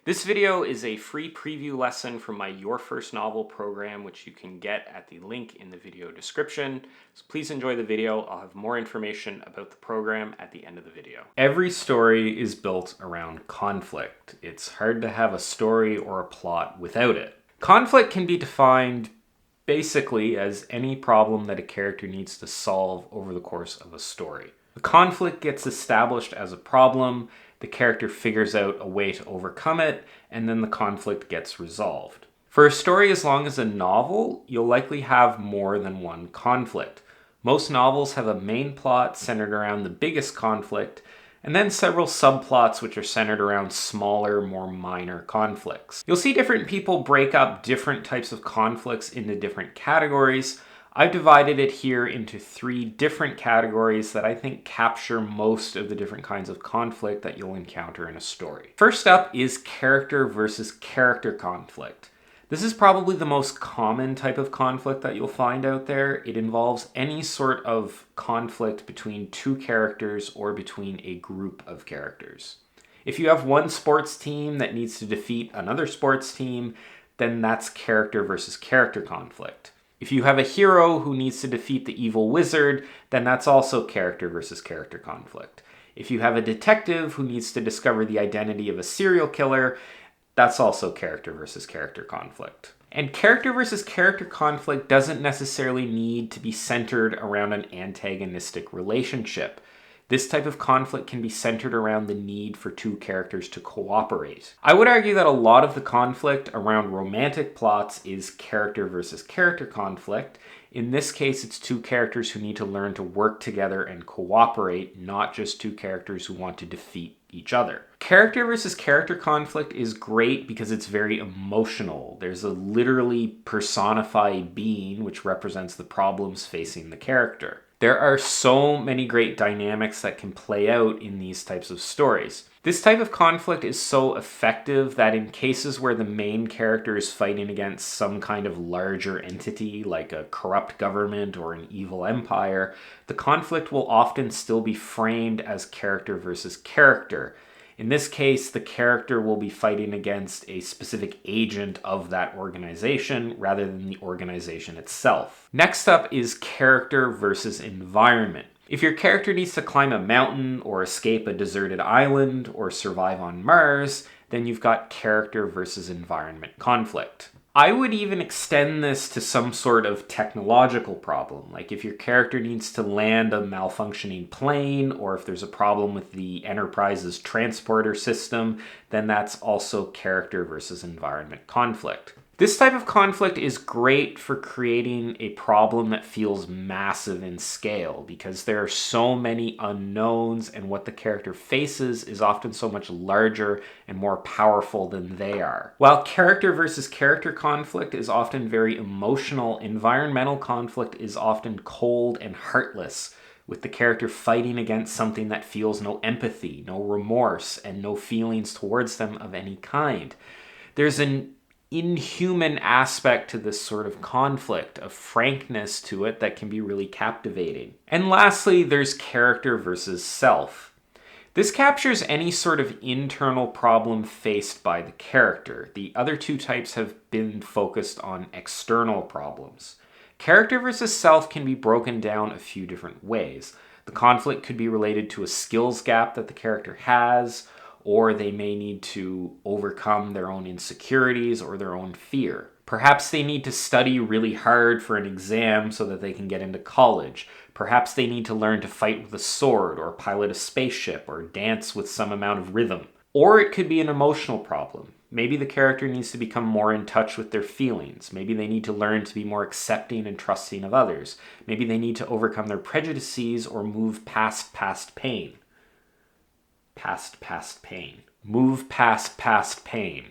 This video is a free preview lesson from my Your First Novel program, which you can get at the link in the video description. So please enjoy the video. I'll have more information about the program at the end of the video. Every story is built around conflict. It's hard to have a story or a plot without it. Conflict can be defined basically as any problem that a character needs to solve over the course of a story. The conflict gets established as a problem, the character figures out a way to overcome it, and then the conflict gets resolved. For a story as long as a novel, you'll likely have more than one conflict. Most novels have a main plot centered around the biggest conflict, and then several subplots which are centered around smaller, more minor conflicts. You'll see different people break up different types of conflicts into different categories. I've divided it here into 3 different categories that I think capture most of the different kinds of conflict that you'll encounter in a story. First up is character versus character conflict. This is probably the most common type of conflict that you'll find out there. It involves any sort of conflict between 2 characters or between a group of characters. If you have one sports team that needs to defeat another sports team, then that's character versus character conflict. If you have a hero who needs to defeat the evil wizard, then that's also character versus character conflict. If you have a detective who needs to discover the identity of a serial killer, that's also character versus character conflict. And character versus character conflict doesn't necessarily need to be centered around an antagonistic relationship. This type of conflict can be centered around the need for 2 characters to cooperate. I would argue that a lot of the conflict around romantic plots is character versus character conflict. In this case, it's 2 characters who need to learn to work together and cooperate, not just 2 characters who want to defeat each other. Character versus character conflict is great because it's very emotional. There's a literally personified being which represents the problems facing the character. There are so many great dynamics that can play out in these types of stories. This type of conflict is so effective that in cases where the main character is fighting against some kind of larger entity like a corrupt government or an evil empire, the conflict will often still be framed as character versus character. In this case, the character will be fighting against a specific agent of that organization rather than the organization itself. Next up is character versus environment. If your character needs to climb a mountain or escape a deserted island or survive on Mars, then you've got character versus environment conflict. I would even extend this to some sort of technological problem, like if your character needs to land a malfunctioning plane, or if there's a problem with the Enterprise's transporter system, then that's also character versus environment conflict. This type of conflict is great for creating a problem that feels massive in scale because there are so many unknowns and what the character faces is often so much larger and more powerful than they are. While character versus character conflict is often very emotional, environmental conflict is often cold and heartless, with the character fighting against something that feels no empathy, no remorse, and no feelings towards them of any kind. There's an inhuman aspect to this sort of conflict, a frankness to it that can be really captivating. And lastly, there's character versus self. This captures any sort of internal problem faced by the character. The other 2 types have been focused on external problems. Character versus self can be broken down a few different ways. The conflict could be related to a skills gap that the character has, or they may need to overcome their own insecurities or their own fear. Perhaps they need to study really hard for an exam so that they can get into college. Perhaps they need to learn to fight with a sword or pilot a spaceship or dance with some amount of rhythm. Or it could be an emotional problem. Maybe the character needs to become more in touch with their feelings. Maybe they need to learn to be more accepting and trusting of others. Maybe they need to overcome their prejudices or move past pain. Move past pain.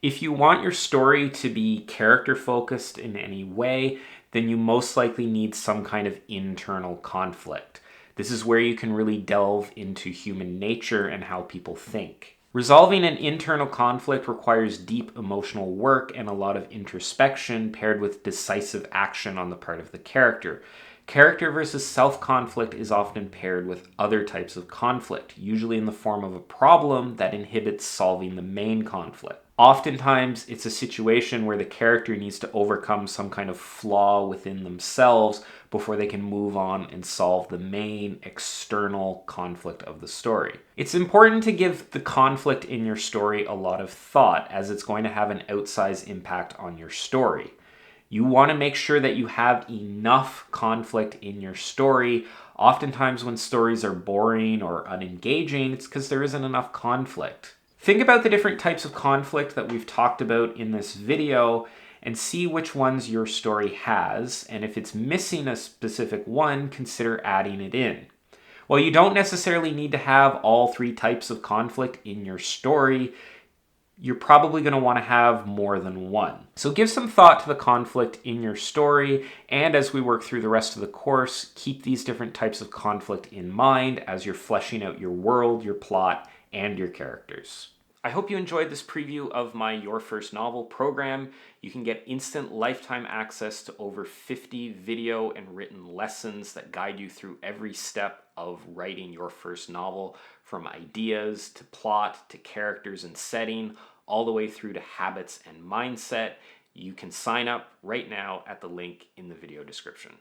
If you want your story to be character focused in any way, then you most likely need some kind of internal conflict. This is where you can really delve into human nature and how people think. Resolving an internal conflict requires deep emotional work and a lot of introspection paired with decisive action on the part of the character. Character versus self conflict is often paired with other types of conflict, usually in the form of a problem that inhibits solving the main conflict. Oftentimes, it's a situation where the character needs to overcome some kind of flaw within themselves before they can move on and solve the main external conflict of the story. It's important to give the conflict in your story a lot of thought, as it's going to have an outsized impact on your story. You want to make sure that you have enough conflict in your story. Oftentimes when stories are boring or unengaging, it's because there isn't enough conflict. Think about the different types of conflict that we've talked about in this video and see which ones your story has, and if it's missing a specific one, consider adding it in. While you don't necessarily need to have all three types of conflict in your story, you're probably going to want to have more than one. So give some thought to the conflict in your story, and as we work through the rest of the course, keep these different types of conflict in mind as you're fleshing out your world, your plot, and your characters. I hope you enjoyed this preview of my Your First Novel program. You can get instant lifetime access to over 50 video and written lessons that guide you through every step of writing your first novel, from ideas to plot to characters and setting, all the way through to habits and mindset. You can sign up right now at the link in the video description.